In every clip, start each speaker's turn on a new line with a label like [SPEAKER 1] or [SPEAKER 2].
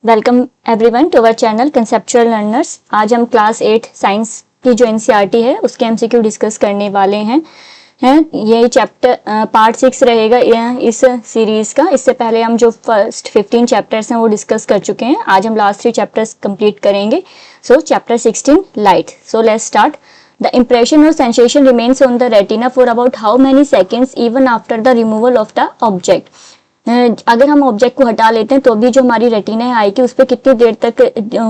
[SPEAKER 1] Welcome everyone to our channel conceptual learners. आज हम class 8 science की जो एनसीईआरटी है उसके एमसीक्यू डिस्कस करने वाले हैं। ये चैप्टर पार्ट 6 रहेगा इस सीरीज का। इससे पहले हम जो फर्स्ट 15 चैप्टर्स हैं वो डिस्कस कर चुके हैं। आज हम लास्ट 3 चैप्टर्स कंप्लीट करेंगे। सो chapter 16 light. So let's start. The impression or sensation remains on the retina for about how many seconds even after the removal of the object. अगर हम ऑब्जेक्ट को हटा लेते हैं तो भी जो हमारी रेटिना है आई की उस पर कितनी देर तक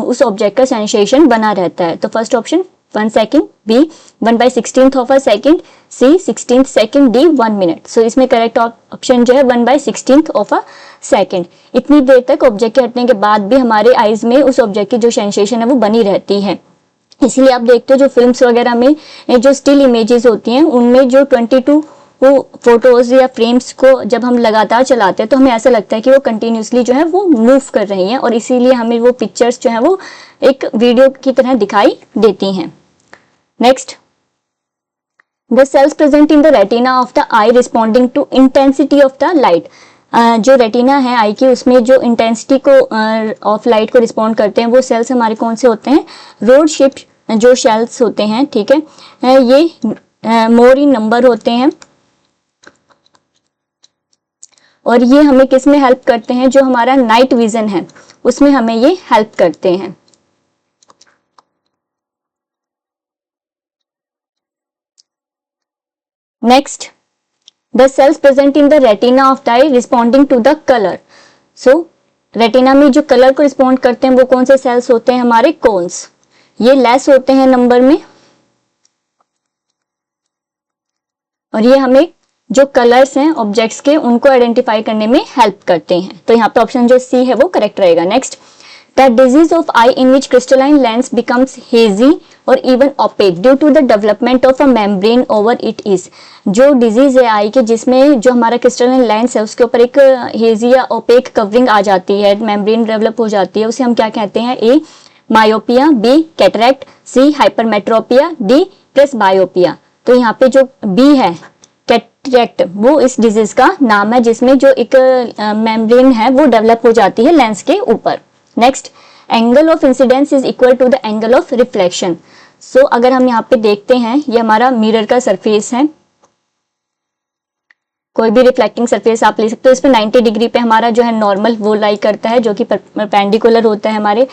[SPEAKER 1] उस ऑब्जेक्ट का सेंसेशन बना रहता है। तो first option 1 second, B 1/16 of a second, C 16 second, D 1 minute. So इसमें करेक्ट ऑप्शन जो है 1/16 ऑफ अ सेकेंड। इतनी देर तक ऑब्जेक्ट के हटने के बाद भी हमारे आईज में उस ऑब्जेक्ट की जो सेंसेशन है वो बनी रहती है। इसीलिए आप देखते हो जो फिल्म्स वगैरह में जो स्टिल इमेजेस होती हैं उनमें जो 22 वो फोटोज या फ्रेम्स को जब हम लगातार चलाते हैं तो हमें ऐसा लगता है कि वो कंटिन्यूसली जो है वो मूव कर रही हैं और इसीलिए हमें वो पिक्चर्स जो है वो एक वीडियो की तरह दिखाई देती हैं। Next, the cells present in the retina of the eye responding to intensity of the light. जो रेटिना है आई की उसमें जो इंटेंसिटी को ऑफ लाइट को रिस्पॉन्ड करते हैं वो सेल्स हमारे कौन से होते हैं? रोड शेप्ड जो सेल्स होते हैं, ठीक है। ये मोर इन नंबर होते हैं और ये हमें किस में हेल्प करते हैं? जो हमारा नाइट विजन है उसमें हमें ये हेल्प करते हैं। Next, the cells present in the retina of the eye responding to the colour. So retina में जो कलर को रिस्पॉन्ड करते हैं वो कौन से सेल्स होते हैं? हमारे कोन्स। ये लेस होते हैं नंबर में और ये हमें जो कलर्स हैं ऑब्जेक्ट्स के उनको आइडेंटिफाई करने में हेल्प करते हैं। तो यहाँ पे ऑप्शन जो सी है वो करेक्ट रहेगा। Next, the disease of eye in which crystalline lens becomes hazy और even opaque due to the development of a membrane over it is. जो डिजीज है आई के जिसमें जो हमारा क्रिस्टलाइन लेंस है उसके ऊपर एक हेजी या ओपेक कवरिंग आ जाती है, मेम्ब्रेन डेवलप हो जाती है, उसे हम क्या कहते हैं? ए मायोपिया, बी कैटरैक्ट, सी हाइपरमेट्रोपिया, डी प्रेसबायोपिया। तो यहाँ पे जो बी है कैटरैक्ट वो इस डिजीज का नाम है जिसमें जो एक मेम्ब्रेन है वो डेवलप हो जाती है लेंस के ऊपर। Next, angle of incidence is equal to the angle of reflection. So अगर हम यहाँ पे देखते हैं ये हमारा मिरर का सरफेस है, कोई भी रिफ्लेक्टिंग सरफेस आप ले सकते हो। इस पे 90 डिग्री पे हमारा जो है नॉर्मल वो लाई करता है जो कि परपेंडिकुलर होता है हमारे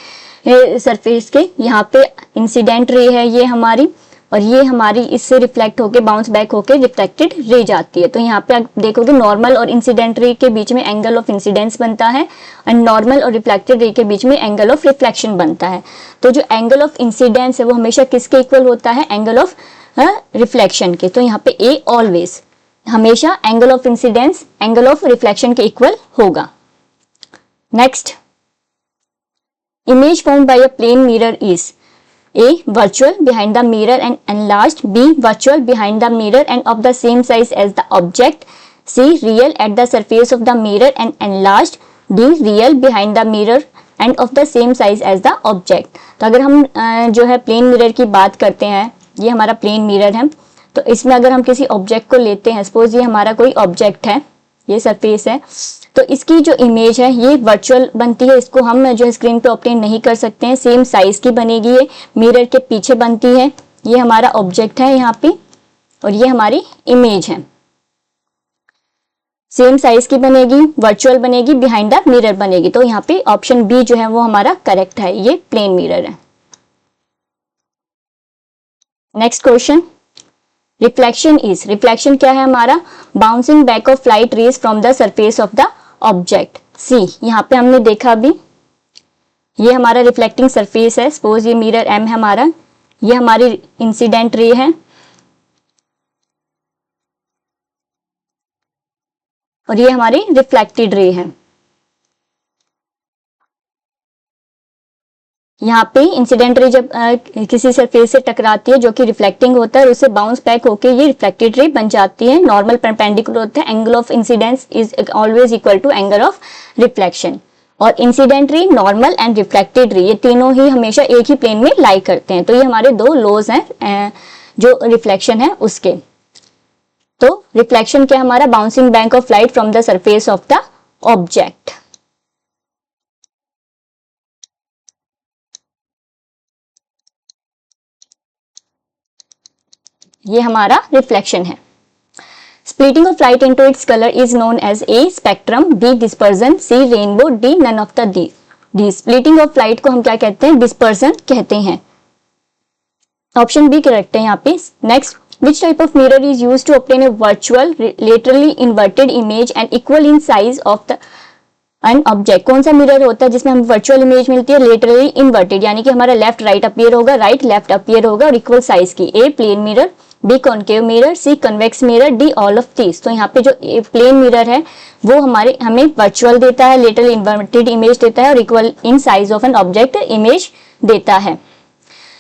[SPEAKER 1] सरफेस के। यहाँ पे इंसिडेंट रे है ये हमारी और ये हमारी इससे रिफ्लेक्ट होके बाउंस बैक होके रिफ्लेक्टेड रे जाती है। तो यहाँ पे आप देखोगे नॉर्मल और इंसिडेंट रे के बीच में एंगल ऑफ इंसिडेंस बनता है एंड नॉर्मल और रिफ्लेक्टेड रे के बीच में एंगल ऑफ रिफ्लेक्शन बनता है। तो जो एंगल ऑफ इंसिडेंस है वो हमेशा किसके इक्वल होता है? एंगल ऑफ रिफ्लेक्शन के। तो यहाँ पे ए ऑलवेज हमेशा angle of incidence angle of reflection के इक्वल होगा। Next, image formed by a plane mirror is A. Virtual behind the mirror and enlarged. B. Virtual behind the mirror and of the same size as the object. C. Real at the surface of the mirror and enlarged. D. Real behind the mirror and of the same size as the object. तो अगर हम जो है plane mirror की बात करते हैं, ये हमारा प्लेन मिरर है, तो इसमें अगर हम किसी ऑब्जेक्ट को लेते हैं, सपोज ये हमारा कोई ऑब्जेक्ट है, ये सरफेस है, तो इसकी जो इमेज है ये वर्चुअल बनती है। इसको हम जो स्क्रीन पे ऑब्टेन नहीं कर सकते हैं। सेम साइज की बनेगी, ये मिरर के पीछे बनती है। ये हमारा ऑब्जेक्ट है यहाँ पे और ये हमारी इमेज है। सेम साइज की बनेगी, वर्चुअल बनेगी, बिहाइंड द मिरर बनेगी। तो यहाँ पे ऑप्शन बी जो है वो हमारा करेक्ट है, ये प्लेन मिरर है। Next question, reflection is. Reflection क्या है हमारा? Bouncing back of light rays from the surface of the object. See, यहाँ पे हमने देखा भी ये हमारा रिफ्लेक्टिंग सरफेस है। सपोज ये मिरर एम है हमारा, ये हमारी इंसिडेंट रे है और ये हमारी रिफ्लेक्टेड रे है। यहाँ पे इंसिडेंट रे जब किसी सरफेस से टकराती है जो कि रिफ्लेक्टिंग होता है और उससे बाउंस बैक होके ये रिफ्लेक्टेड रे बन जाती है। नॉर्मल परपेंडिकुलर होता है। Angle of incidence is always equal to angle of reflection. और incident ray, normal and reflected ray ये तीनों ही हमेशा एक ही प्लेन में लाई करते हैं। तो ये हमारे दो लॉज हैं जो रिफ्लेक्शन है उसके। तो रिफ्लेक्शन क्या हमारा? Bouncing back of light from the surface of the object. ये हमारा रिफ्लेक्शन है। Splitting of light into its colour is known as A spectrum, B dispersion, C rainbow, D none of the D. Splitting of light को हम क्या कहते हैं? Dispersion कहते हैं। ऑप्शन बी करेक्ट है यहाँ पे। Next, which type of mirror is used to obtain a virtual laterally inverted image and equal in size of the an object? कौन सा मिरर होता है जिसमें हमें वर्चुअल इमेज मिलती है लेटरली इन्वर्टेड, यानी कि हमारा लेफ्ट राइट अपीयर होगा, राइट लेफ्ट अपीयर होगा और इक्वल साइज की? A plane mirror, B concave mirror, C convex mirror, D all of these. तो यहाँ पे जो प्लेन मिरर है वो हमें वर्चुअल देता है, लेटरली इन्वर्टेड इमेज देता है और equal in size of an object image देता है।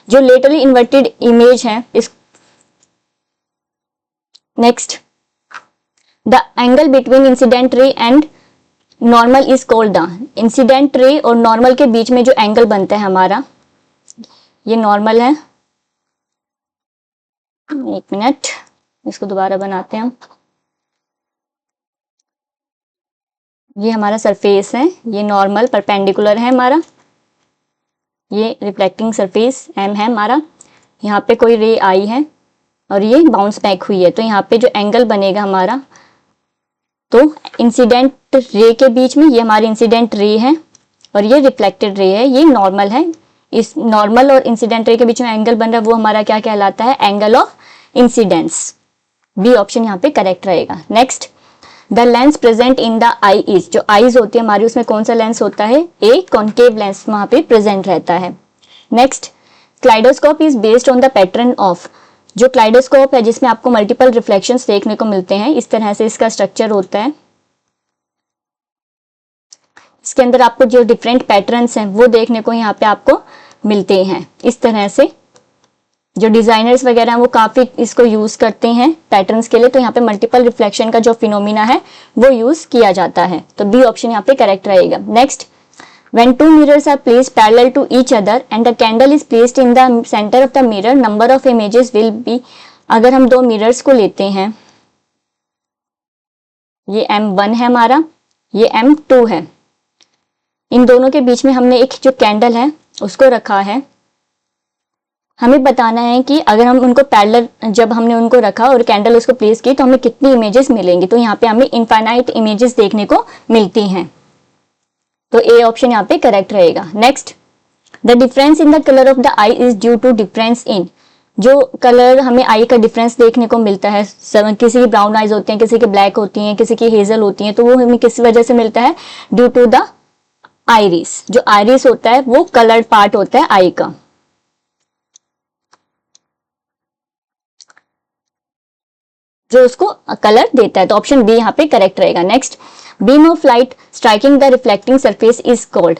[SPEAKER 1] जो लेटरली इन्वर्टेड इमेज है इस next, the angle between incident ray and normal is called the. Incident ray और नॉर्मल के बीच में जो एंगल बनता है हमारा, ये नॉर्मल है। एक मिनट, इसको दोबारा बनाते हैं हम। ये हमारा सरफेस है, ये नॉर्मल परपेंडिकुलर है हमारा, ये रिफ्लेक्टिंग सरफेस एम है हमारा। यहाँ पे कोई रे आई है और ये बाउंस बैक हुई है, तो यहाँ पे जो एंगल बनेगा हमारा, तो इंसिडेंट रे के बीच में, ये हमारी इंसिडेंट रे है और ये रिफ्लेक्टेड रे है, ये नॉर्मल है। इस नॉर्मल और इंसिडेंट रे के बीच में एंगल बन रहा है वो हमारा क्या कहलाता है? Angle of incidence. B option यहाँ पे करेक्ट रहेगा। Next, the lens present in the eye is. जो आईज होती है हमारी उसमें कौन सा लेंस होता है? ए कॉन्केव लेंस वहां पे प्रेजेंट रहता है। Next, kaleidoscope is based on the pattern of. जो क्लाइडोस्कोप है जिसमें आपको मल्टीपल रिफ्लेक्शंस देखने को मिलते हैं, इस तरह से इसका स्ट्रक्चर होता है। इसके अंदर आपको जो डिफरेंट पैटर्न्स हैं वो देखने को यहाँ पे आपको मिलते हैं। इस तरह से जो डिजाइनर्स वगैरह हैं वो काफी इसको यूज करते हैं पैटर्न्स के लिए, तो यहाँ पे मल्टीपल रिफ्लेक्शन का जो फिनोमिना है वो यूज किया जाता है। तो बी ऑप्शन यहाँ पे करेक्ट रहेगा। Next, when two mirrors are placed parallel to each other and the candle is placed in the center of the mirror, number of images will be। अगर हम दो मिरर्स को लेते हैं, ये M1 है हमारा, ये M2 है, इन दोनों के बीच में हमने एक जो कैंडल है उसको रखा है। हमें बताना है कि अगर हम उनको पैरेलल, जब हमने उनको रखा और कैंडल उसको प्लेस की तो हमें कितनी इमेजेस मिलेंगी? तो यहाँ पे हमें इनफाइनाइट इमेजेस देखने को मिलती हैं, तो ए ऑप्शन यहाँ पे करेक्ट रहेगा। Next, the difference in the colour of the eye is due to difference in. जो कलर हमें आई का डिफरेंस देखने को मिलता है, किसी की ब्राउन आईज होती हैं, किसी की ब्लैक होती हैं, किसी की हेजल होती हैं, तो वो हमें किस वजह से मिलता है? Due to the iris. जो आइरिस होता है वो कलर्ड पार्ट होता है आई का। जो उसको कलर देता है, तो ऑप्शन बी यहाँ पे करेक्ट रहेगा। Next, beam of light striking the reflecting surface is called.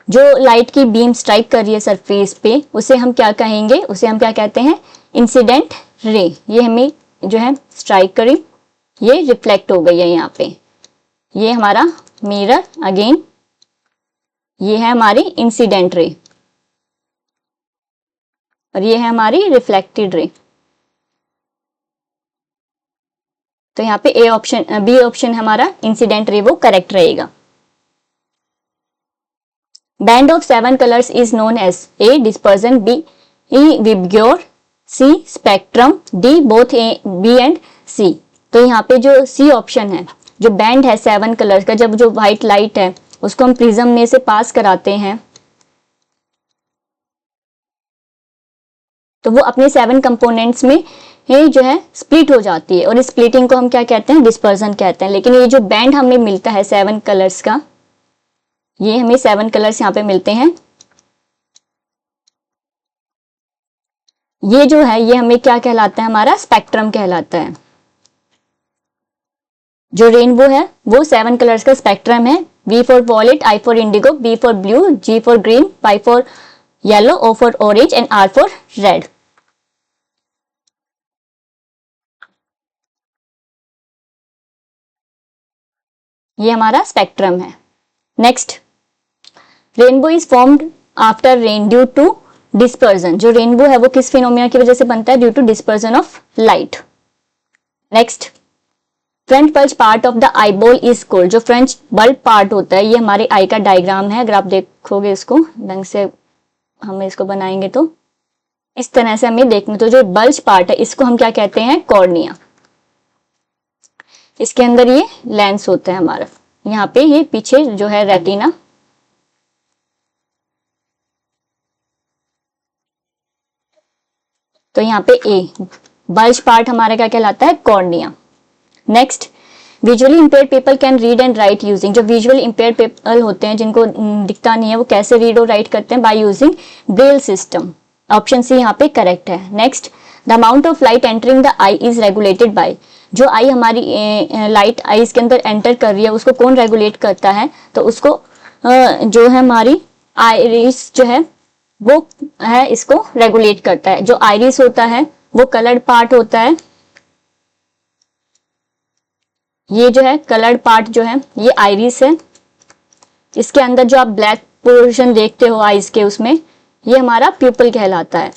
[SPEAKER 1] जो लाइट की बीम स्ट्राइक कर रही है सरफेस पे उसे हम क्या कहेंगे? उसे हम क्या कहते हैं? Incident ray. ये हमें जो है स्ट्राइक करी, ये रिफ्लेक्ट हो गई है यहाँ पे, ये हमारा मिरर अगेन, ये है हमारी इंसिडेंट रे और ये है हमारी रिफ्लेक्टेड रे। तो यहाँ पे ए ऑप्शन, बी ऑप्शन हमारा इंसिडेंट रे वो करेक्ट रहेगा। Band of 7 colours is known as A dispersion, B VIBGYOR, C spectrum, D both A B and C. तो यहाँ पे जो सी ऑप्शन है, जो बैंड है 7 कलर्स का, जब जो व्हाइट लाइट है उसको हम प्रिज्म में से पास कराते हैं तो वो अपने 7 कंपोनेंट्स में ये जो है स्प्लिट हो जाती है और इस स्प्लिटिंग को हम क्या कहते हैं? डिस्पर्जन कहते हैं। लेकिन ये जो बैंड हमें मिलता है 7 कलर्स का, ये हमें 7 कलर्स यहाँ पे मिलते हैं, ये जो है ये हमें क्या कहलाता है? हमारा स्पेक्ट्रम कहलाता है। जो रेनबो है वो 7 कलर्स का स्पेक्ट्रम है। V for violet, I for indigo, B for blue, G for green, Y for yellow, O for orange and R for red. ये हमारा स्पेक्ट्रम है। Next, rainbow is formed after rain due to dispersion. जो rainbow है वो किस phenomena की वजह से बनता है? Due to dispersion of light. Next, front bulge part of the eye ball is called. जो फ्रंट बल्ब पार्ट होता है, ये हमारे आई का डायग्राम है, अगर आप देखोगे इसको ढंग से, हम इसको बनाएंगे तो इस तरह से हमें देखने, तो जो बल्ज पार्ट है इसको हम क्या कहते हैं, कॉर्निया। इसके अंदर ये लेंस होता है हमारा, यहाँ पे ये पीछे जो है रेटिना। तो यहाँ पे ए बल्ज पार्ट हमारा क्या कहलाता है, cornea. Next, visually impaired people can read and write using, जो विजुअल इंपेयर्ड पीपल होते हैं जिनको दिखता नहीं है, वो कैसे रीड और राइट करते हैं, by using Braille system. Option C यहाँ पे करेक्ट है। Next, the amount of light entering the eye is regulated by, जो आई हमारी लाइट आईज के अंदर एंटर कर रही है उसको कौन रेगुलेट करता है, तो उसको जो है हमारी आइरिस जो है वो है इसको रेगुलेट करता है। जो आइरिस होता है वो कलर्ड पार्ट होता है, ये जो है कलर्ड पार्ट जो है ये आइरिस है। इसके अंदर जो आप ब्लैक पोर्शन देखते हो आइज के, उसमें ये हमारा प्यूपल कहलाता है।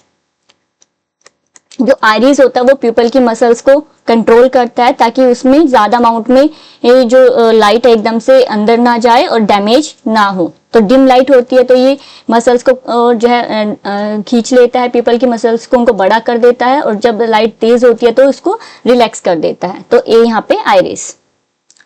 [SPEAKER 1] जो आइरिस होता है वो प्यूपल की मसल्स को कंट्रोल करता है ताकि उसमें ज्यादा अमाउंट में ये जो लाइट है एकदम से अंदर ना जाए और डैमेज ना हो। तो डिम लाइट होती है तो ये मसल्स को जो है खींच लेता है, प्यूपल की मसल्स को उनको बड़ा कर देता है, और जब लाइट तेज होती है तो उसको रिलैक्स कर देता है। तो ए यहाँ पे iris.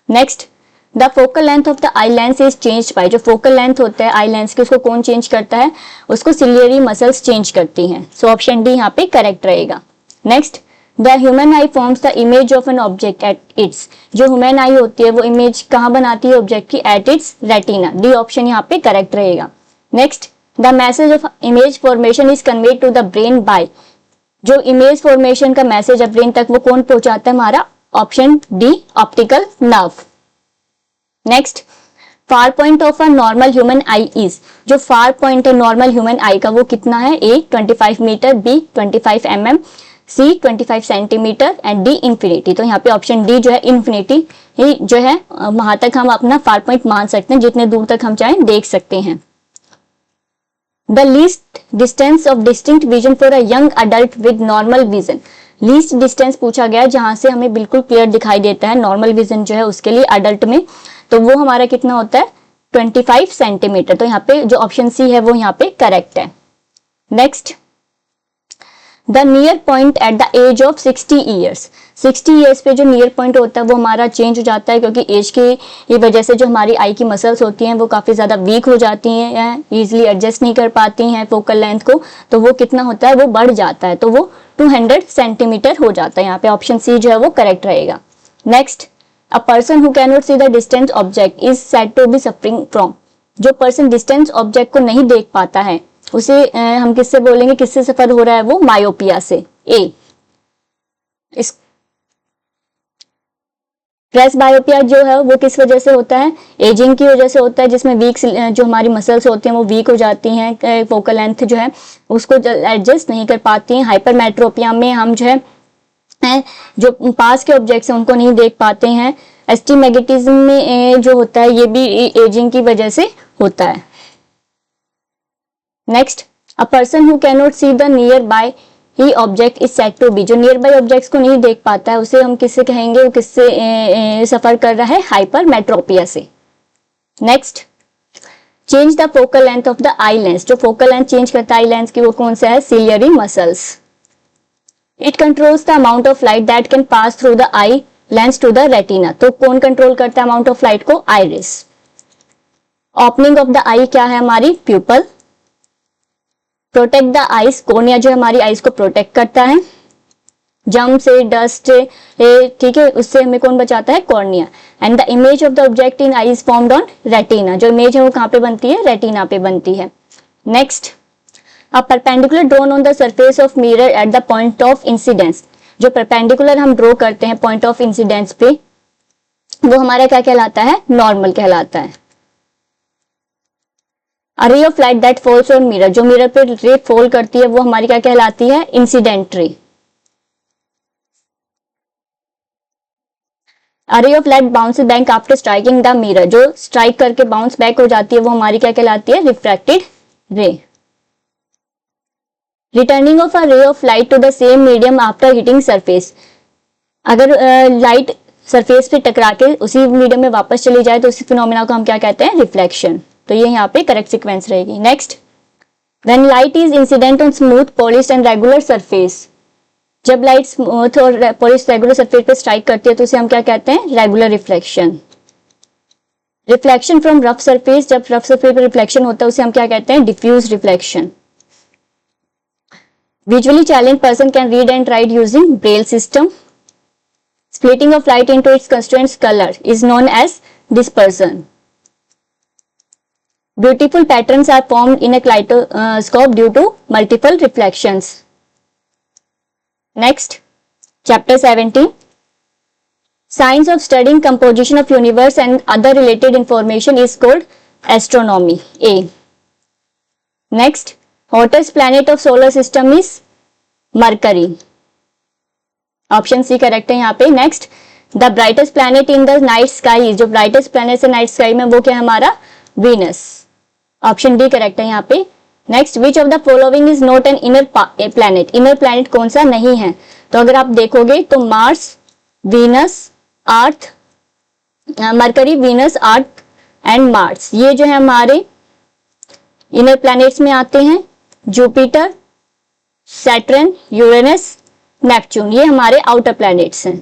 [SPEAKER 1] Next, the focal length of the eye lens is change bye, जो फोकल लेंथ होता है आई लेंस की उसको कौन चेंज करता है, उसको सिलियरी मसल्स चेंज करती हैं। सो ऑप्शन डी यहाँ पे करेक्ट रहेगा। Next, the human eye forms the image of an object at its, जो ह्यूमन आई होती है वो इमेज कहाँ बनाती है ऑब्जेक्ट की, at its retina. D option यहाँ पे करेक्ट रहेगा। Next, the message of image formation is conveyed to the brain by, जो इमेज फॉर्मेशन का मैसेज है ब्रेन तक वो कौन पहुंचाता है, हमारा option D optical nerve. Next, far point of a normal human eye is, जो फार पॉइंट है नॉर्मल ह्यूमन आई का वो कितना है, A 25 metre, B 25 mm, C 25 centimetre and D infinity. तो यहाँ पे ऑप्शन डी जो है इंफिनिटी ही जो है वहां तक हम अपना फार पॉइंट मान सकते हैं, जितने दूर तक हम चाहें देख सकते हैं। The least distance of distinct vision for a young adult with normal vision, least distance पूछा गया जहां से हमें बिल्कुल क्लियर दिखाई देता है नॉर्मल विजन जो है उसके लिए अडल्ट में, तो वो हमारा कितना होता है 25 सेंटीमीटर। तो यहाँ पे जो ऑप्शन सी है वो यहाँ पे करेक्ट है। Next, the near point at the age of 60 years, 60 years पे जो नियर पॉइंट होता है वो हमारा चेंज हो जाता है, क्योंकि एज की वजह से जो हमारी आई की मसल्स होती हैं वो काफी ज्यादा वीक हो जाती हैं, इजिली एडजस्ट नहीं कर पाती हैं फोकल लेंथ को, तो वो कितना होता है वो बढ़ जाता है, तो वो 200 सेंटीमीटर हो जाता है। यहाँ पे ऑप्शन सी जो है वो करेक्ट रहेगा। Next, a person who can not see the distance object is said to be suffering from, जो पर्सन डिस्टेंस ऑब्जेक्ट को नहीं देख पाता है उसे हम किससे बोलेंगे, किससे सफर हो रहा है, वो मायोपिया से। ए इस प्रेस बायोपिया जो है वो किस वजह से होता है, एजिंग की वजह से होता है, जिसमें वीक जो हमारी मसल्स होती हैं वो वीक हो जाती हैं, फोकल लेंथ जो है उसको एडजस्ट नहीं कर पाती हैं। हाइपरमेट्रोपिया में हम जो है जो पास के ऑब्जेक्ट्स हैं उनको नहीं देख पाते हैं। एस्टिमेगिटिज्म में जो होता है ये भी एजिंग की वजह से होता है। Next, a person who can not see the nearby he object is said to be, जो नियर बाय ऑब्जेक्ट्स को नहीं देख पाता है उसे हम किससे कहेंगे, वो किससे सफर कर रहा है, हाइपरमेट्रोपिया से। Next, change the focal length of the eye lens, जो फोकल लेंथ चेंज करता है आई लेंस की वो कौन सा है, ciliary muscles. It controls the amount of light that can pass through the eye lens to the retina, तो कौन कंट्रोल करता है अमाउंट ऑफ लाइट को, iris. Opening of the eye क्या है हमारी, pupil. Protect the eyes, cornea जो हमारी आइज को प्रोटेक्ट करता है जम से, डस्ट, ठीक है, उससे हमें कौन बचाता है, cornea. And the image of the object in I is formed on retina, जो इमेज है वो कहाँ पे बनती है, रेटिना पे बनती है। Next, a perpendicular drawn on the surface of mirror at the point of incidence, जो परपेंडिकुलर हम ड्रॉ करते हैं पॉइंट ऑफ इंसिडेंस पे वो हमारा क्या कहलाता है, नॉर्मल कहलाता है। A ray of light that falls on mirror, जो मिरर पे रे फॉल करती है वो हमारी क्या कहलाती है, incident ray. A ray of light bounce back after striking the mirror, जो स्ट्राइक करके बाउंस बैक हो जाती है वो हमारी क्या कहलाती है, रिफ्रैक्टेड रे। Returning of a ray of light to the same medium after hitting surface, अगर लाइट सरफेस पे टकरा के उसी मीडियम में वापस चली जाए तो उसी फिनोमेना को हम क्या कहते हैं, रिफ्लेक्शन। तो ये यहाँ पे करेक्ट सीक्वेंस रहेगी। Next, When light is incident on smooth, polished and regular surface, जब लाइट स्मूथ और पॉलिश रेगुलर सरफेस पे स्ट्राइक करती है तो उसे हम क्या कहते हैं? Regular reflection. Reflection from rough surface, जब रफ सरफेस पे रिफ्लेक्शन होता है उसे हम क्या कहते हैं? Diffuse reflection. Visually challenged person can read and write using Braille system. Splitting of light into its constituent color is known as dispersion. Beautiful patterns are formed in a kaleidoscope due to multiple reflections. Next, chapter 17. Science of studying composition of universe and other related information is called astronomy. A. Next, hottest planet of solar system is Mercury. Option C correct है यहाँ पे। Next, the brightest planet in the night sky, जो brightest planet है night sky में वो क्या है हमारा? वीनस। ऑप्शन डी करेक्ट है यहाँ पे। Next, which of the following is not an inner planet, inner planet कौन सा नहीं है? तो अगर आप देखोगे तो Mars, Venus, earth, mercury, Venus, earth and Mars, ये जो है हमारे इनर प्लैनेट्स में आते हैं। जुपिटर, सैटर्न, यूरेनस, नेपच्यून, ये हमारे आउटर प्लैनेट्स हैं।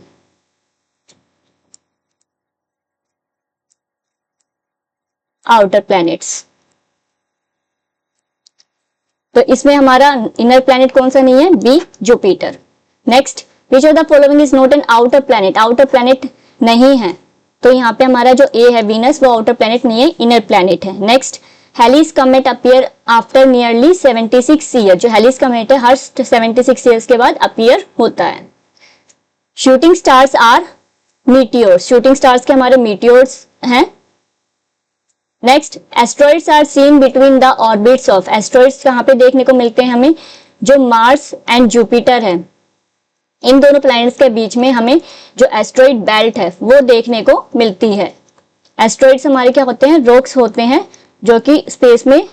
[SPEAKER 1] आउटर प्लैनेट्स, तो इसमें हमारा इनर प्लैनेट कौन सा नहीं है? B, Jupiter. Next, which of the following is not an outer planet, outer planet नहीं है, तो यहाँ पे हमारा जो ए है वीनस वो आउटर प्लैनेट नहीं है, इनर प्लैनेट है। Next, Halley's comet appear after nearly 76 year, जो हेलिस कमेट है हर 76 ईयर्स के बाद अपीयर होता है। Shooting stars are meteors, shooting stars के हमारे मीटियोर्स हैं। Next, asteroids are seen between the orbits of, asteroids कहाँ पे देखने को मिलते हैं हमें? जो मार्स एंड जुपिटर है, इन दोनों प्लैनेट्स के बीच में हमें जो एस्ट्रॉइड बेल्ट है वो देखने को मिलती है। एस्ट्रॉइड्स हमारे क्या होते हैं? रॉक्स होते हैं जो कि स्पेस में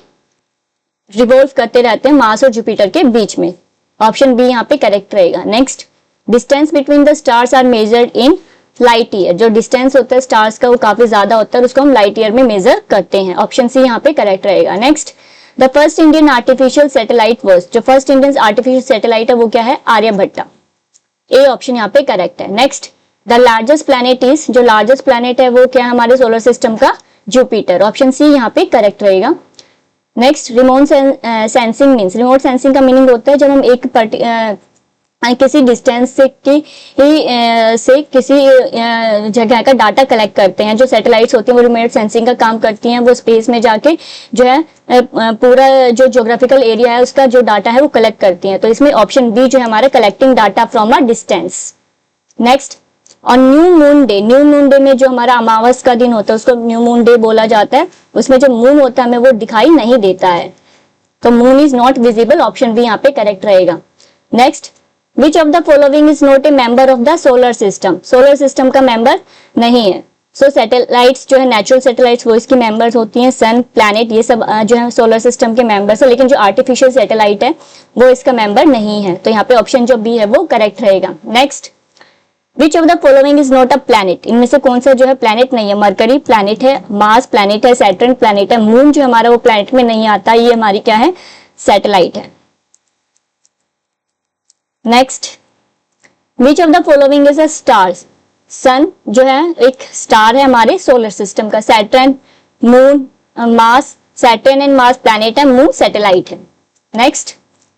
[SPEAKER 1] रिवॉल्व करते रहते हैं मार्स और जुपिटर के बीच में। ऑप्शन बी यहाँ पे करेक्ट रहेगा। Next, distance between the stars are measured in light year, जो डिस्टेंस होता है स्टार्स का वो काफी ज्यादा होता है, उसको हम लाइट ईयर में मेजर करते हैं। ऑप्शन सी यहाँ पे करेक्ट रहेगा। Next, the first Indian artificial satellite was, जो फर्स्ट इंडियन आर्टिफिशियल सैटेलाइट है वो क्या है? आर्यभट्टा। ए ऑप्शन यहाँ पे करेक्ट है। Next, the largest planet is, जो लार्जेस्ट प्लैनेट है वो क्या है हमारे सोलर सिस्टम का? जुपिटर। ऑप्शन सी यहाँ पे करेक्ट रहेगा। Next, remote sensing means, remote sensing का मीनिंग होता है जब हम एक किसी डिस्टेंस से किसी जगह का डाटा कलेक्ट करते हैं। जो सैटेलाइट्स होती हैं वो रिमोट सेंसिंग का काम करती हैं, वो स्पेस में जाके जो है पूरा जो ज्योग्राफिकल एरिया है उसका जो डाटा है वो कलेक्ट करती हैं। तो इसमें ऑप्शन बी जो है हमारा collecting data from a distance. Next, और new moon day, new moon day में जो हमारा अमावस का दिन होता है उसको न्यू मून डे बोला जाता है। उसमें जो मून होता है हमें वो दिखाई नहीं देता है, तो moon is not visible. Option B यहाँ पे करेक्ट रहेगा। Next, which of the following is not a member of the solar system, solar system का मेंबर नहीं है। सो सैटेलाइट्स जो है नेचुरल सैटेलाइट्स वो इसकी मेंबर्स होती हैं। सन, प्लैनेट, ये सब जो है सोलर सिस्टम के मेंबर्स है, लेकिन जो आर्टिफिशियल सैटेलाइट है वो इसका मेंबर नहीं है। तो यहाँ पे ऑप्शन जो बी है वो करेक्ट रहेगा। Next, which of the following is not a planet, इनमें से कौन सा जो है प्लैनेट नहीं है? मरकरी प्लैनेट है, मार्स प्लैनेट है, सैटर्न प्लैनेट है, मून जो हमारा वो प्लैनेट में नहीं आता, ये हमारी क्या है? सैटेलाइट है। Next, which of the following is a stars, sun जो है एक स्टार है हमारे सोलर सिस्टम का। Saturn, moon, Mars, Saturn and Mars planet है, मून सैटेलाइट है। नेक्स्ट,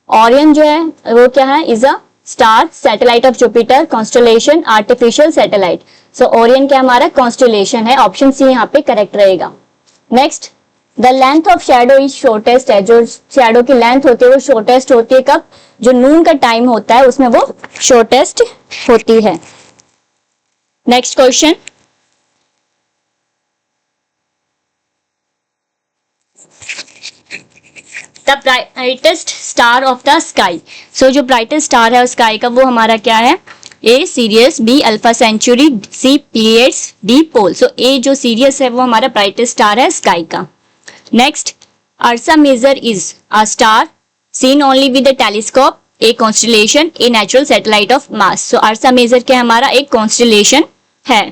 [SPEAKER 1] ओरियन जो है वो क्या है? Is a star, satellite of Jupiter, constellation, artificial satellite. So Orion क्या हमारा? कॉन्स्टेलेशन है। ऑप्शन सी यहाँ पे करेक्ट रहेगा। Next, the length of shadow is shortest है, जो शैडो की लेंथ होती है वो शॉर्टेस्ट होती है कब? जो नून का टाइम होता है उसमें वो शॉर्टेस्ट होती है। Next question, the brightest star of the sky, so जो ब्राइटेस्ट स्टार है स्काई का वो हमारा क्या है? A Sirius, B Alpha Centauri, C Pleiades, D pole. So A जो सीरियस है वो हमारा ब्राइटेस्ट स्टार है स्काई का। Next, Ursa Major is a star seen only with the telescope, a constellation, a natural satellite of Mars. So Ursa Major क्या हमारा? एक constellation है।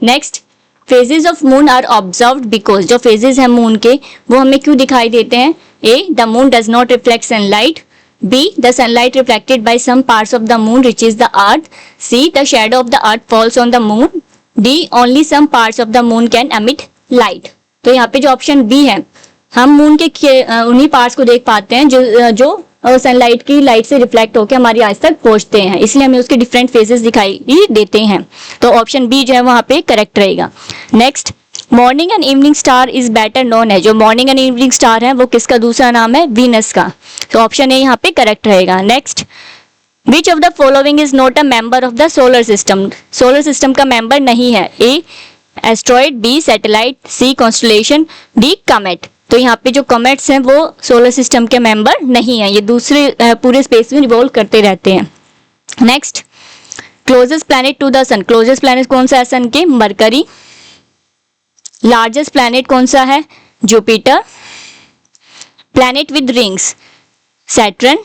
[SPEAKER 1] Next, phases of moon are observed because, जो फेजेस हैं moon के वो हमें क्यों दिखाई देते हैं? A, the moon does not reflect sunlight, B, the sunlight reflected by some parts of the moon reaches the earth, C, the shadow of the earth falls on the moon, D, only some parts of the moon can emit light. तो यहाँ पे जो option B है, हम moon के उन्हीं parts को देख पाते हैं जो सनलाइट की लाइट से रिफ्लेक्ट होकर हमारी आइज तक पहुंचते हैं, इसलिए हमें उसके डिफरेंट फेजेस दिखाई देते हैं। तो ऑप्शन बी जो है वहां पे करेक्ट रहेगा। Next, morning and evening star is better known है, जो मॉर्निंग एंड इवनिंग स्टार है वो किसका दूसरा नाम है? वीनस का। तो ऑप्शन ए यहाँ पे करेक्ट रहेगा। Next, which of the following is not a member of the solar system, solar system का मेंबर नहीं है? ए, एस्ट्रॉइड, बी, सैटेलाइट, सी, कॉन्स्टलेशन, डी, कॉमेट। तो यहाँ पे जो कॉमेट्स हैं वो सोलर सिस्टम के मेंबर नहीं है, ये दूसरे पूरे स्पेस में रिवॉल्व करते रहते हैं। Next, closest planet to the sun, closest planet कौन सा है सन के? मरकरी। लार्जेस्ट प्लैनेट कौन सा है? Jupiter. Planet with rings, Saturn.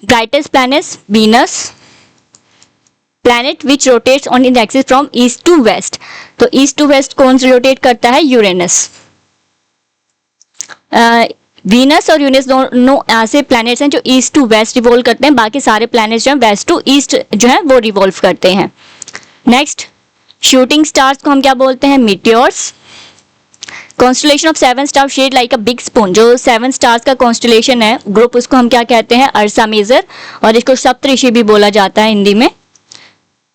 [SPEAKER 1] Brightest planet, Venus. Planet which rotates on it axis from east to west, तो ईस्ट टू वेस्ट कौन सा रोटेट करता है? यूरेनस। वीनस और यूरेनस दोनों ऐसे प्लैनेट्स हैं जो ईस्ट टू वेस्ट रिवॉल्व करते हैं, बाकी सारे प्लैनेट्स जो हैं वेस्ट टू ईस्ट जो है वो रिवॉल्व करते हैं। नेक्स्ट, शूटिंग स्टार्स को हम क्या बोलते हैं? Meteors. Constellation of 7 star shed like a big spoon, जो 7 स्टार्स का कॉन्स्टलेशन है ग्रुप, उसको हम क्या कहते हैं? अर्सा मेजर, और इसको सप्तऋषि भी बोला जाता है हिंदी में।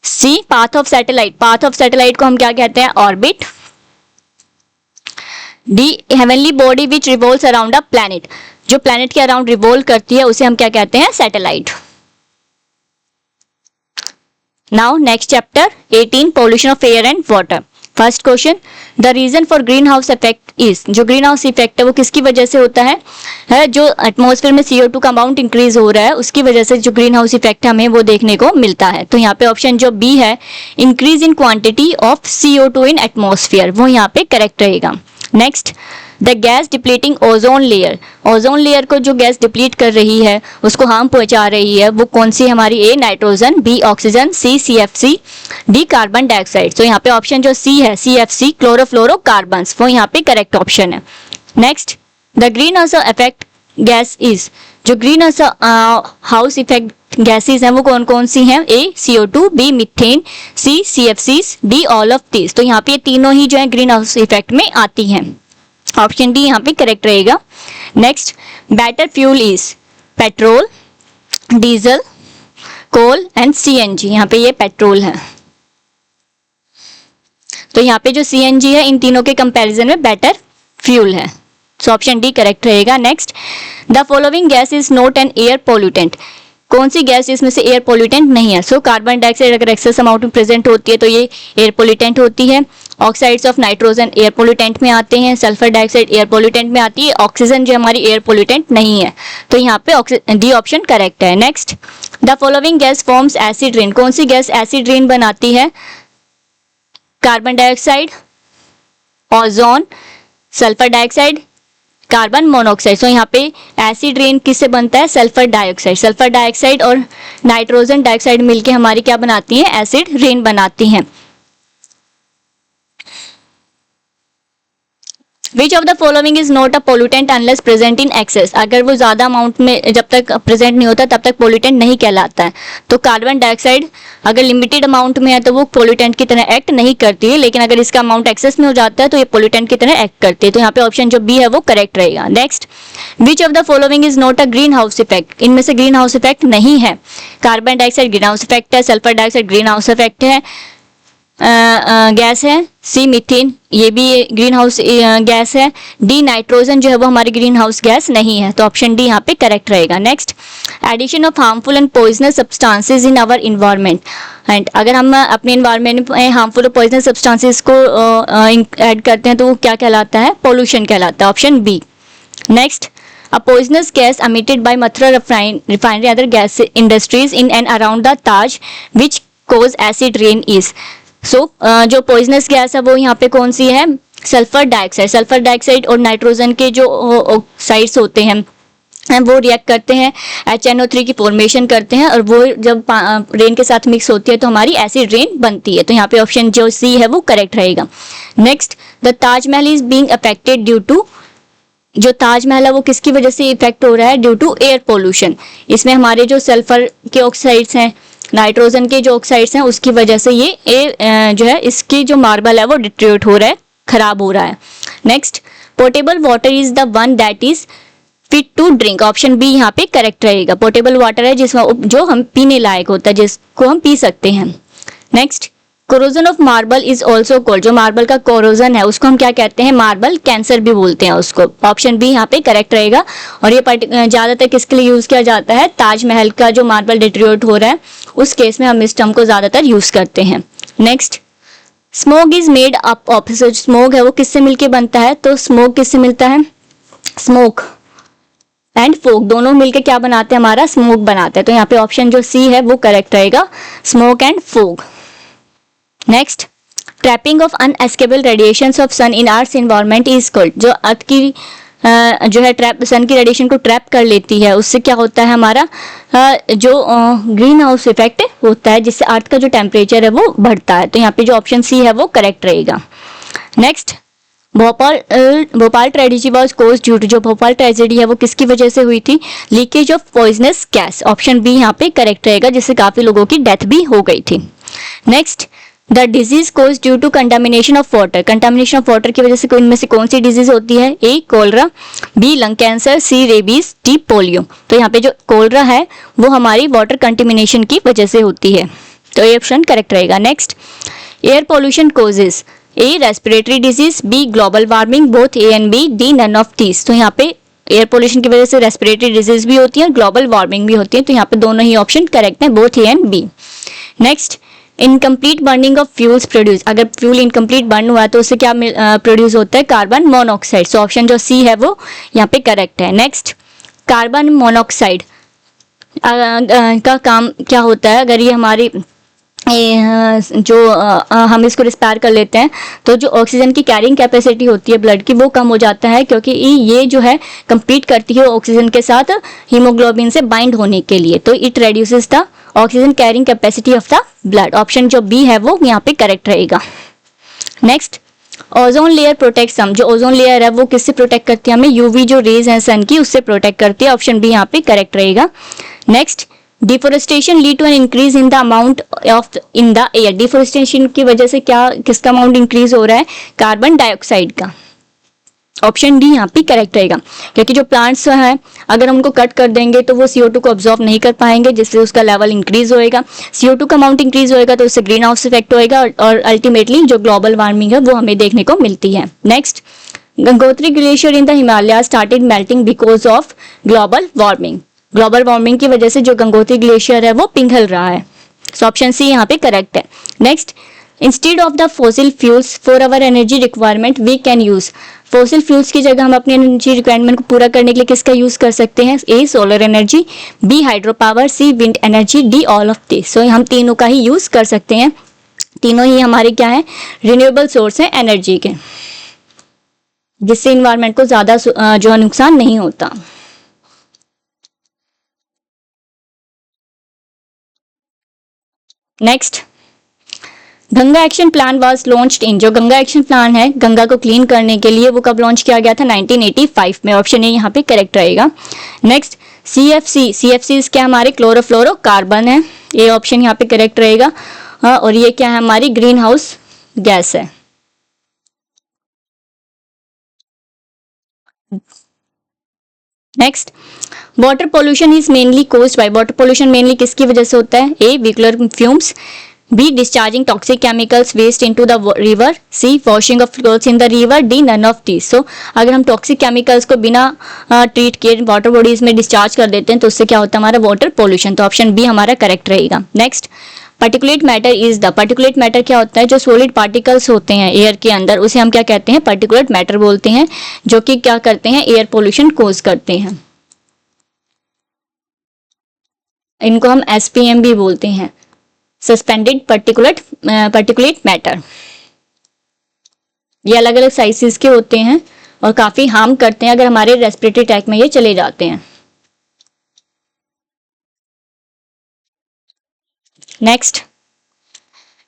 [SPEAKER 1] C, path of satellite, path of satellite को हम क्या कहते हैं? Orbit. D, heavenly body which revolves around a planet, जो प्लैनेट के अराउंड रिवॉल्व करती है उसे हम क्या कहते हैं? Satellite. Now next chapter 18, pollution of air and water. First question, the reason for green house effect is, जो ग्रीन हाउस इफेक्ट है वो किसकी वजह से होता है? जो एटमॉस्फेयर में CO2 का अमाउंट इंक्रीज हो रहा है उसकी वजह से जो ग्रीन हाउस इफेक्ट हमें वो देखने को मिलता है। तो यहाँ पे ऑप्शन जो बी है, increase in quantity of CO2 in atmosphere, वो यहाँ पे करेक्ट रहेगा। Next, the gas depleting ozone layer, ozone layer को जो गैस डिप्लीट कर रही है उसको हार्म पहुंचा रही है वो कौन सी हमारी? ए, नाइट्रोजन, बी, ऑक्सीजन, सी, CFC, डी, कार्बन डाइऑक्साइड। तो यहाँ पे ऑप्शन जो सी है, CFC, क्लोरोफ्लोरोकार्बन, वो यहाँ पे करेक्ट ऑप्शन है। Next, the green house effect gas is, जो ग्रीन हाउस इफेक्ट गैसेस हैं वो कौन कौन सी हैं? A, CO2, B, methane, C, CFC, D, all of this. तो यहाँ पे ये तीनों ही जो है ग्रीन हाउस इफेक्ट में आती हैं, ऑप्शन डी यहाँ पे करेक्ट रहेगा। Next, better fuel is petrol, diesel, coal and CNG, यहाँ पे ये पेट्रोल है। तो यहाँ पे जो CNG है इन तीनों के कंपैरिजन में बेटर फ्यूल है, सो ऑप्शन डी करेक्ट रहेगा। Next, the following gas is not N air pollutant, कौन सी गैस इसमें से एयर पोल्यूटेंट नहीं है? सो कार्बन डाइऑक्साइड अगर एक्सेस अमाउंट में प्रेजेंट होती है तो ये एयर पोल्यूटेंट होती है। Oxides of nitrogen air pollutant में आते हैं, सल्फर डाइऑक्साइड एयर पोल्यूटेंट में आती है, ऑक्सीजन जो हमारी एयर पोल्यूटेंट नहीं है, तो यहाँ पे डी ऑप्शन करेक्ट है। Next, the following gas forms acid rain, कौन सी गैस एसिड रेन बनाती है? Carbon dioxide, ozone, sulphur dioxide, carbon monoxide. तो यहाँ पे एसिड रेन किससे बनता है? सल्फर डाइऑक्साइड, सल्फर डाइऑक्साइड और नाइट्रोजन डाइऑक्साइड मिलके हमारी क्या बनाती हैं? एसिड रेन बनाती हैं। विच of the following is not a pollutant unless present in excess, अगर वो ज्यादा अमाउंट में जब तक प्रेजेंट नहीं होता तब तक पोल्यूटेंट नहीं कहलाता है। तो कार्बन डाइऑक्साइड अगर लिमिटेड अमाउंट में है तो वो पोल्यूटेंट की तरह एक्ट नहीं करती है, लेकिन अगर इसका अमाउंट एक्सेस में हो जाता है तो ये पोल्यूटेंट की तरह एक्ट करती है। तो यहाँ पे ऑप्शन जो बी है वो करेक्ट रहेगा। Next, which of the following is not a green house effect, इनमें से ग्रीन हाउस इफेक्ट नहीं है। Carbon dioxide green house effect है, sulphur dioxide green house effect है, गैस है, सी मीथेन ये भी ग्रीन हाउस गैस है, डी नाइट्रोजन जो है वो हमारी ग्रीन हाउस गैस नहीं है, तो ऑप्शन डी यहाँ पे करेक्ट रहेगा। Next, addition of harmful and poisonous substances in our environment, and अगर हम अपने इन्वायरमेंट में हार्मफुल और पॉइजनस सब्सटेंसेस को ऐड करते हैं तो वो क्या कहलाता है? पोल्यूशन कहलाता है, option B. Next, a poisonous gas emitted by Mathura refinery other gas industries in and around the Taj which cause acid rain is, so जो poisonous gas है वो यहाँ पे कौन सी है? सल्फर डाइऑक्साइड, सल्फर डाइऑक्साइड और नाइट्रोजन के जो ऑक्साइड्स होते हैं वो रिएक्ट करते हैं, HNO3 की फॉर्मेशन करते हैं, और वो जब रेन के साथ मिक्स होती है तो हमारी एसिड रेन बनती है। तो यहाँ पे ऑप्शन जो सी है वो करेक्ट रहेगा। Next, the Taj Mahal is being affected due to, जो ताजमहल है वो किसकी वजह से इफेक्ट हो रहा है? Due to air pollution. इसमें हमारे जो सल्फर के ऑक्साइड्स हैं, नाइट्रोजन के जो ऑक्साइड्स हैं, उसकी वजह से ये जो है इसकी जो मार्बल है वो डिट्रियोट हो रहा है, खराब हो रहा है। Next, portable water is the one that is fit to drink. Option B यहाँ पे करेक्ट रहेगा। पोर्टेबल वाटर है जिसमें जो हम पीने लायक होता है, जिसको हम पी सकते हैं। Next, corrosion of marble is also called, जो मार्बल का कोरोजन है उसको हम क्या कहते हैं? मार्बल कैंसर भी बोलते हैं उसको। ऑप्शन बी यहाँ पे करेक्ट रहेगा। और ये ज्यादातर किसके लिए यूज किया जाता है? ताजमहल का जो मार्बल डिट्रियोट हो रहा है उस केस में हम इस टर्म को ज्यादातर यूज करते हैं। Next, smoke is made up of, smoke है वो किससे मिलके बनता है? तो स्मोक किससे मिलता है? स्मोक एंड फोक दोनों मिलके क्या बनाते हैं? हमारा स्मोक बनाते हैं। तो यहाँ पे ऑप्शन जो सी है वो करेक्ट रहेगा, smoke and fog. Next, trapping of unescapable radiations of sun in earth environment is called, जो अर्थ की जो है ट्रैप सन की रेडिएशन को ट्रैप कर लेती है, उससे क्या होता है? हमारा जो ग्रीन हाउस इफेक्ट होता है, जिससे अर्थ का जो टेम्परेचर है वो बढ़ता है। तो यहाँ पे जो ऑप्शन सी है वो करेक्ट रहेगा। Next, Bhopal tragedy was cause due to, जो भोपाल ट्रेजेडी है वो किसकी वजह से हुई थी? Leakage of poisonous gas. Option B यहाँ पे करेक्ट रहेगा, जिससे काफी लोगों की डेथ भी हो गई थी। Next, the disease cause due to contamination of water, contamination of water की वजह से इनमें से कौन सी डिजीज होती है? ए कोलरा, बी लंग कैंसर, सी रेबीज, डी पोलियो। तो यहाँ पे जो कोलरा है वो हमारी वाटर कंटेमिनेशन की वजह से होती है। तो ये ऑप्शन करेक्ट रहेगा। Next, air pollution causes, A respiratory disease, B global warming, both A and B, D none of these. तो यहाँ पे एयर पोल्यूशन की वजह से रेस्पिरेटरी डिजीज भी होती है, ग्लोबल वार्मिंग भी होती है। तो यहाँ पे दोनों ही ऑप्शन करेक्ट है, both A and B. Next, incomplete burning of fuels produce, अगर फ्यूल इनकम्प्लीट बर्न हुआ है तो उससे क्या प्रोड्यूस होता है? Carbon monoxide. सो ऑप्शन जो सी है वो यहाँ पे करेक्ट है। नेक्स्ट, कार्बन मोनोऑक्साइड का काम क्या होता है? अगर ये हमारी हम इसको रिस्पायर कर लेते हैं तो जो ऑक्सीजन की कैरिंग कैपेसिटी होती है ब्लड की वो कम हो जाता है, क्योंकि ये जो है कंपीट करती है ऑक्सीजन के साथ हीमोग्लोबिन से बाइंड होने के लिए। तो it reduces the oxygen carrying capacity of the blood. Option जो बी है वो यहाँ पे करेक्ट रहेगा। नेक्स्ट, ओजोन लेयर प्रोटेक्ट हम, जो ओजोन लेयर है वो किससे प्रोटेक्ट करती है? हमें यूवी जो रेज है सन की उससे प्रोटेक्ट करती है। ऑप्शन बी यहाँ पे करेक्ट रहेगा। Next, deforestation lead to an increase in the amount of in the air, deforestation की वजह से क्या किसका अमाउंट इंक्रीज हो रहा है? कार्बन डाइऑक्साइड का। ऑप्शन डी यहाँ पे करेक्ट रहेगा, क्योंकि जो प्लांट्स हैं अगर हमको कट कर देंगे तो वो CO2 को ऑब्जॉर्व नहीं कर पाएंगे, जिससे उसका लेवल इंक्रीज होएगा। CO2 का अमाउंट इंक्रीज होएगा तो उससे ग्रीन हाउस इफेक्ट होएगा, और अल्टीमेटली जो ग्लोबल वार्मिंग है वो हमें देखने को मिलती है। Next, Gangotri glacier in the Himalaya started melting because of global warming, global warming की वजह से जो गंगोत्री ग्लेशियर है वो पिघल रहा है। सो ऑप्शन सी यहाँ पे करेक्ट है। Next, instead of the fossil fuels for our energy requirement we can use, fossil fuels की जगह हम अपनी एनर्जी रिक्वायरमेंट को पूरा करने के लिए किसका यूज कर सकते हैं? A solar energy, B hydro power, C wind energy, D all of this. So हम तीनों का ही यूज कर सकते हैं। तीनों ही हमारे क्या है? रिन्यूएबल सोर्स है एनर्जी के, जिससे इन्वायरमेंट को ज्यादा जो है नुकसान नहीं होता। Next, Ganga action plan was launched in, जो गंगा एक्शन प्लान है गंगा को क्लीन करने के लिए वो कब लॉन्च किया गया था? 1985 में। ऑप्शन ए यहाँ पे करेक्ट रहेगा। नेक्स्ट, CFC क्या हमारे क्लोरोफ्लोरोकार्बन है, ये ऑप्शन यहाँ पे करेक्ट रहेगा। और ये क्या है? हमारी ग्रीन हाउस गैस है। Next, water pollution is mainly caused by, water pollution mainly किसकी वजह से होता है? A vehicular fumes, B discharging toxic chemicals waste into the river, C washing of clothes in the river, D none of these. So अगर हम toxic chemicals को बिना treat किए वाटर बॉडीज में डिस्चार्ज कर देते हैं तो उससे क्या होता है? हमारा वाटर पोल्यूशन। तो ऑप्शन बी हमारा करेक्ट रहेगा। Next, particulate matter is the, particulate matter क्या होता है? जो सॉलिड पार्टिकल्स होते हैं एयर के अंदर उसे हम क्या कहते हैं? पार्टिकुलेट मैटर बोलते हैं, जो कि क्या करते हैं? एयर पोल्यूशन कोज करते हैं। इनको हम SPM भी बोलते हैं, सस्पेंडेड पार्टिकुलेट मैटर। ये अलग अलग साइजेस के होते हैं और काफी हार्म करते हैं अगर हमारे रेस्पिरेटरी ट्रैक में ये चले जाते हैं। Next,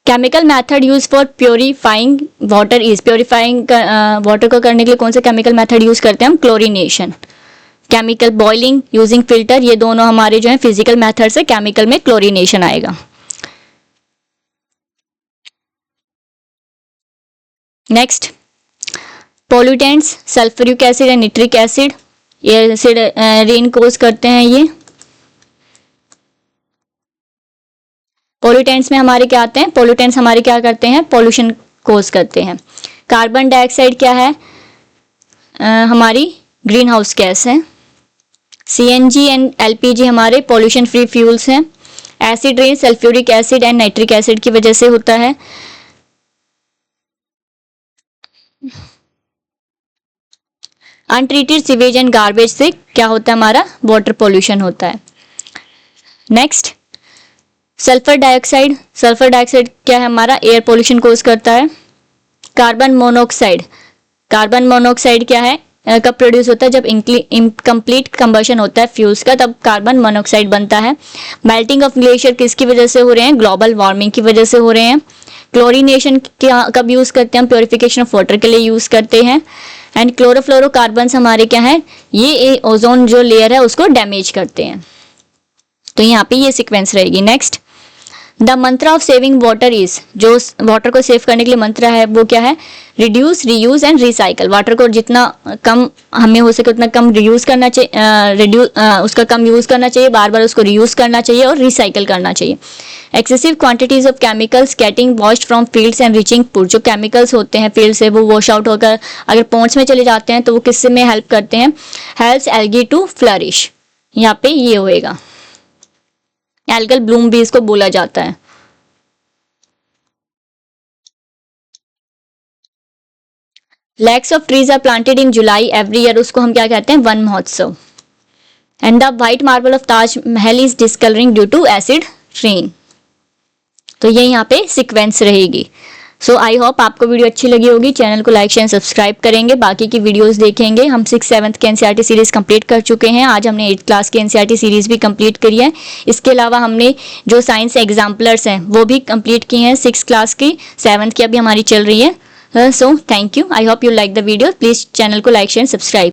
[SPEAKER 1] chemical method use for purifying water is, purifying water को करने के लिए कौन सा केमिकल मेथड यूज करते हैं हम? Chlorination. Chemical boiling, using filter, ये दोनों हमारे जो है फिजिकल मेथड से, केमिकल में क्लोरीनेशन आएगा। Next, pollutants, sulphuric acid and nitric acid, ये एसिड रेन कोज करते हैं। ये पोल्यूटेंट्स में हमारे क्या आते हैं? पोल्यूटेंट्स हमारे क्या करते हैं? पोल्यूशन कोज करते हैं। कार्बन डाइऑक्साइड क्या है? हमारी ग्रीन हाउस गैस है। CNG एंड LPG हमारे पोल्यूशन फ्री फ्यूल्स हैं। Acid rain sulphuric acid and nitric acid की वजह से होता है। अनट्रीटेड सीवेज एंड गार्बेज से क्या होता है? हमारा वाटर पोल्यूशन होता है। Next, sulphur dioxide, sulphur dioxide क्या है? हमारा एयर पोल्यूशन कोज करता है। कार्बन मोनोऑक्साइड, कार्बन मोनोऑक्साइड क्या है? कब प्रोड्यूस होता है? जब इनकम्प्लीट कंबशन होता है फ्यूल्स का, तब कार्बन मोनोऑक्साइड बनता है। मेल्टिंग ऑफ ग्लेशियर किसकी वजह से हो रहे हैं? ग्लोबल वार्मिंग की वजह से हो रहे हैं। क्लोरीनेशन क्या कब यूज करते हैं हम? प्योरिफिकेशन ऑफ वाटर के लिए यूज करते हैं। एंड क्लोरोफ्लोरोकार्बन्स हमारे क्या है? ये ओजोन जो लेयर है उसको डैमेज करते हैं। तो यहाँ पे ये सीक्वेंस रहेगी। Next, the Mantra of saving water is, जो वाटर को सेव करने के लिए मंत्रा है वो क्या है? Reduce, reuse and recycle. Water को जितना कम हमें हो सके उतना कम रियूज करना चाहिए, उसका कम यूज करना चाहिए, बार बार उसको रियूज करना चाहिए और रिसाइकल करना चाहिए। Excessive quantities of chemicals getting washed from fields and reaching put, जो केमिकल्स होते हैं फील्ड से वो वॉश आउट होकर अगर पोन्स में चले जाते हैं तो वो किससे में हेल्प करते हैं? Helps algae to flourish. यहाँ पे ये होएगा, एल्गल ब्लूम भी इसको बोला जाता है। Lakhs of trees are planted in July every year, उसको हम क्या कहते हैं? Van Mahotsav. And the white marble of Taj Mahal is discolouring due to acid rain. तो ये यहाँ पे सीक्वेंस रहेगी। सो आई होप आपको वीडियो अच्छी लगी होगी। चैनल को लाइक शेयर सब्सक्राइब करेंगे, बाकी की वीडियोस देखेंगे। हम 6-7 के NCERT सीरीज कंप्लीट कर चुके हैं। आज हमने 8th क्लास की NCERT सीरीज भी कंप्लीट करी है। इसके अलावा हमने जो साइंस एग्जाम्पलर्स हैं वो भी कंप्लीट किए हैं। 6th क्लास की, 7th की अभी हमारी चल रही है। So thank you, I hope you like the video. Please channel को लाइक शेयर सब्सक्राइब।